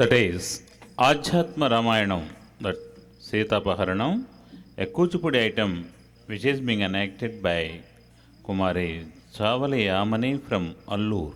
That is Adhyatma Ramayanam, that Sitapaharanam, a Kuchipudi item which is being enacted by Kumari Chavali Yamani from Allur.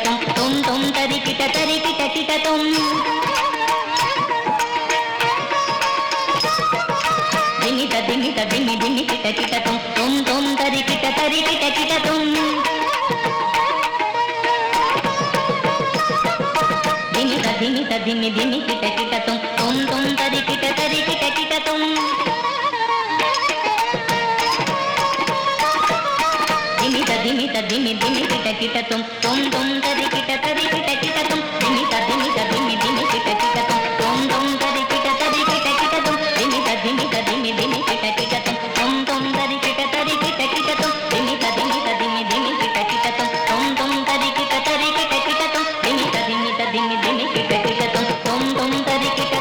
tum tum tum tari ధిమి ధిమి కిట కిట Tum Tum Tum తరి కిట కిట తుం ధిమి ధిమి ధిమి కిట కిట తుం తుం తుం తరి కిట కిట తుం ధిమి ధిమి ధిమి కిట కిట తుం తుం తుం తరి కిట కిట తుం ధిమి ధిమి కిట కిట తుం తుం తుం తరి కిట కిట తుం ధిమి ధిమి కిట కిట తుం తుం తుం తరి కిట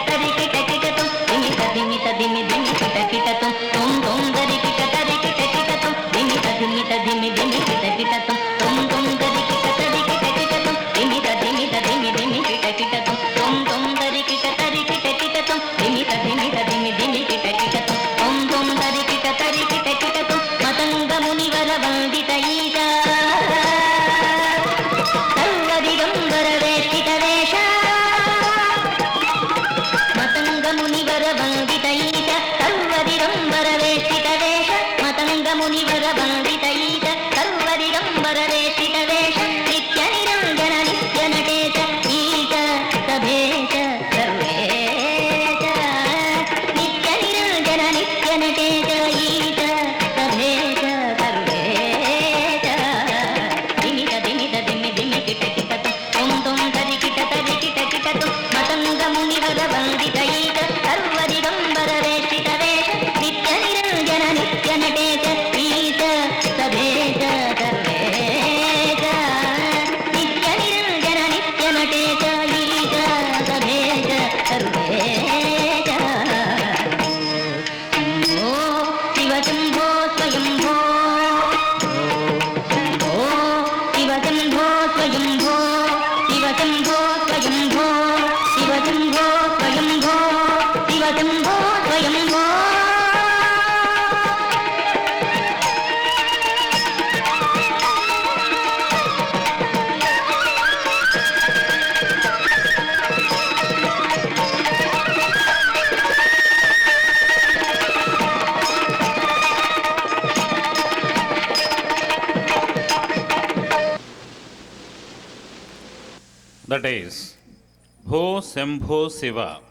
కిట తుం ధిమి ధిమి కిట కిట తుం తుం తుం తరి కిట కిట తుం ధిమి ధిమి కిట కిట తుం తుం తుం తరి కిట కిట తుం ధిమి ధిమి కిట కిట తుం తుం తుం తరి కిట కిట తుం ధిమి ధిమి కిట కిట తుం తుం తుం తరి కిట తుం మతంగ మునివర వందిత ఈశ సర్వదిగంబర వేష్టిత వేష మతంగ మునివర వందిత ఈశ సర్వదిగంబర వేష్టిత వేష మతంగ మునివర వందిత ఈశ సర్వదిగంబర వేష్టిత వేష నిత్య నిరంజన నిత్య నటేశ ఈశ సభేశ సర్వేశ నిత్య నిరంజన నిత్య నటేశ ఈశ సభేశ సర్వేశ ధిమిత ధిమి కిట కిట తుం తుం తరి కిట కిట తుం మతంగ మునివర వందిత ఈశ సర్వదిగంబర వేష్టిత వేష నిత్య నిరంజన నిత్య నటేశ ఈశ సభేశ సర్వేశ నిత్య నిరంజన నిత్య నటేశ ఈశ సభేశ సర్వేశ ఓ శివ శంభో స్వయంభో ఓ Shiva Shambho స్వయంభో Shiva Shambho స్వయంభో Shiva Shambho స్వయంభో Shiva Shambho స్వయంభో That is, Ho Sambho Shiva.